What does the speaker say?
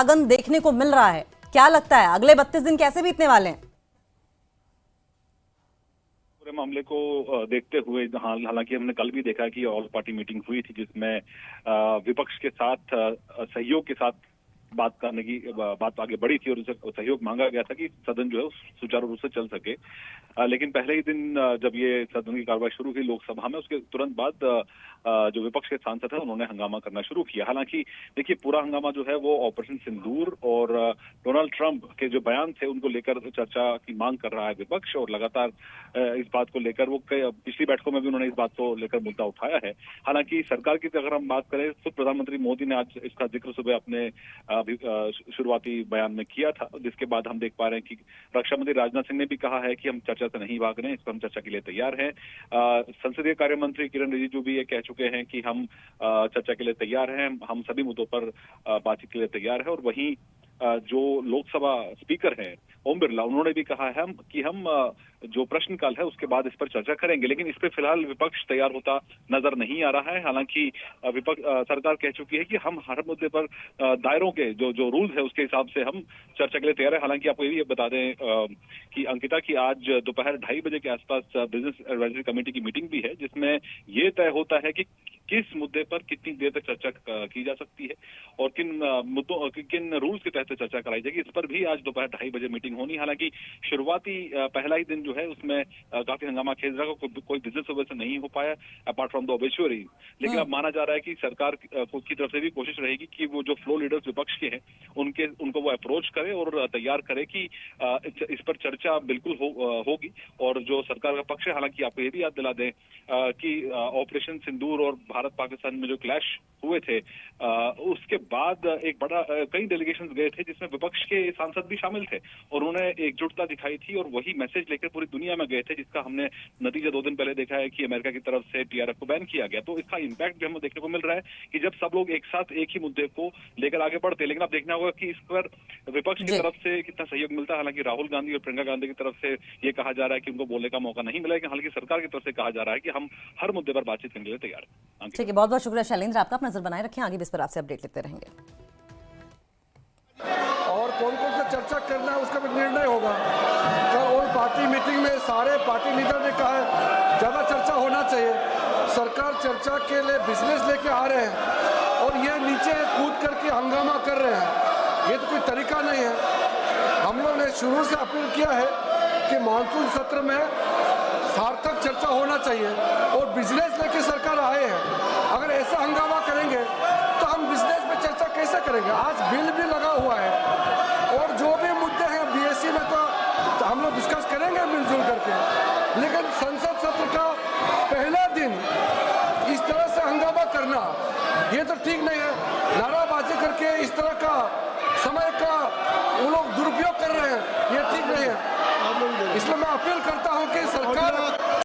वर्षागंध देखने को मिल रहा है। क्या लगता है अगले 32 दिन कैसे बीतने वाले हैं? पूरे मामले को देखते हुए हालांकि हमने कल भी देखा कि ऑल पार्टी मीटिंग हुई थी जिसमें विपक्ष के साथ सहयोग के साथ बात करने की बात आगे बढ़ी थी और उसे सहयोग मांगा गया था कि सदन जो है सुचारू रूप से चल सके। लेकिन पहले ही दिन जब ये सदन की कार्रवाई शुरू हुई लोकसभा में, उसके तुरंत बाद जो विपक्ष के सांसद है उन्होंने हंगामा करना शुरू किया। हालांकि देखिए, पूरा हंगामा जो है वो ऑपरेशन सिंदूर और डोनाल्ड ट्रंप के जो बयान थे उनको लेकर चर्चा की मांग कर रहा है विपक्ष, और लगातार इस बात को लेकर वो पिछली बैठकों में भी उन्होंने इस बात को लेकर मुद्दा उठाया है। हालांकि सरकार की अगर हम बात करें, खुद प्रधानमंत्री मोदी ने आज इसका जिक्र सुबह अपने शुरुआती बयान में किया था, जिसके बाद हम देख पा रहे हैं कि रक्षा मंत्री राजनाथ सिंह ने भी कहा है कि हम चर्चा से नहीं भाग रहे हैं, इस पर हम चर्चा के लिए तैयार हैं। संसदीय कार्य मंत्री किरण रिजिजू भी ये कह चुके हैं कि हम चर्चा के लिए तैयार हैं, हम सभी मुद्दों पर बातचीत के लिए तैयार है। और वहीं जो लोकसभा स्पीकर हैं ओम बिरला, उन्होंने भी कहा है कि हम जो प्रश्नकाल है उसके बाद इस पर चर्चा करेंगे, लेकिन इस पर फिलहाल विपक्ष तैयार होता नजर नहीं आ रहा है। हालांकि विपक्ष सरकार कह चुकी है कि हम हर मुद्दे पर दायरों के जो रूल्स है उसके हिसाब से हम चर्चा के लिए तैयार है। हालांकि आपको ये भी बता दें कि अंकिता की आज दोपहर 2:30 बजे के आसपास बिजनेस एडवाइजरी कमेटी की मीटिंग भी है, जिसमें ये तय होता है कि किस मुद्दे पर कितनी देर तक चर्चा की जा सकती है और किन रूल्स के तहत चर्चा कराई जाएगी। इस पर भी आज दोपहर 2:30 बजे मीटिंग होनी। हालांकि शुरुआती पहला ही दिन जो है उसमें काफी हंगामा खेज रहा, कोई बिजनेस सुबह से नहीं हो पाया अपार्ट फ्रॉम द ओबेचुअरी। लेकिन अब माना जा रहा है कि सरकार की तरफ से भी कोशिश रहेगी कि वो जो फ्लोर लीडर्स विपक्ष के हैं उनको वो अप्रोच करे और तैयार करे कि इस पर चर्चा बिल्कुल होगी। और जो सरकार का पक्ष है, हालांकि आपको ये भी याद दिला दें कि ऑपरेशन सिंदूर और भारत पाकिस्तान में जो क्लैश हुए थे उसके बाद एक बड़ा कई डेलीगेशंस गए थे जिसमें विपक्ष के सांसद भी शामिल थे और उन्होंने एकजुटता दिखाई थी और वही मैसेज लेकर पूरी दुनिया में गए थे, जिसका हमने नतीजा 2 दिन पहले देखा है कि अमेरिका की तरफ से टीआरएफ को बैन किया गया। तो इसका इम्पैक्ट भी हमें देखने को मिल रहा है कि जब सब लोग एक साथ एक ही मुद्दे को लेकर आगे बढ़ते, लेकिन अब देखना होगा कि इस पर विपक्ष की तरफ से कितना सहयोग मिलता है। हालांकि राहुल गांधी और प्रियंका गांधी की तरफ से ये कहा जा रहा है कि उनको बोलने का मौका नहीं मिला, लेकिन हालांकि सरकार की तरफ से कहा जा रहा है कि हम हर मुद्दे पर बातचीत करने के लिए तैयार हैं। ठीक है, बहुत बहुत शुक्रिया शैलेंद्र, आपका नजर बनाए रखें, आगे भी इस पर आपसे अपडेट लेते रहेंगे। और कौन कौन सा चर्चा करना है उसका भी निर्णय होगा। कल ऑल पार्टी मीटिंग में सारे पार्टी लीडर ने कहा है ज़्यादा चर्चा होना चाहिए। सरकार चर्चा के लिए बिजनेस लेके आ रहे हैं और ये नीचे कूद करके हंगामा कर रहे हैं, ये तो कोई तरीका नहीं है। हम लोग ने शुरू से अपील किया है कि मानसून सत्र में सार्थक चर्चा होना चाहिए और बिजनेस लेके सरकार आए हैं। अगर ऐसा हंगामा करेंगे तो हम बिजनेस में चर्चा कैसे करेंगे। आज बिल भी लगा हुआ है और जो भी मुद्दे हैं बीएससी में तो हम लोग डिस्कस करेंगे मिलजुल करके, लेकिन संसद सत्र का पहला दिन इस तरह से हंगामा करना ये तो ठीक नहीं है। नाराबाजी करके इस तरह का समय का वो लोग दुरुपयोग कर रहे हैं, ये ठीक नहीं है। इसलिए मैं अपील करता हूं कि सरकार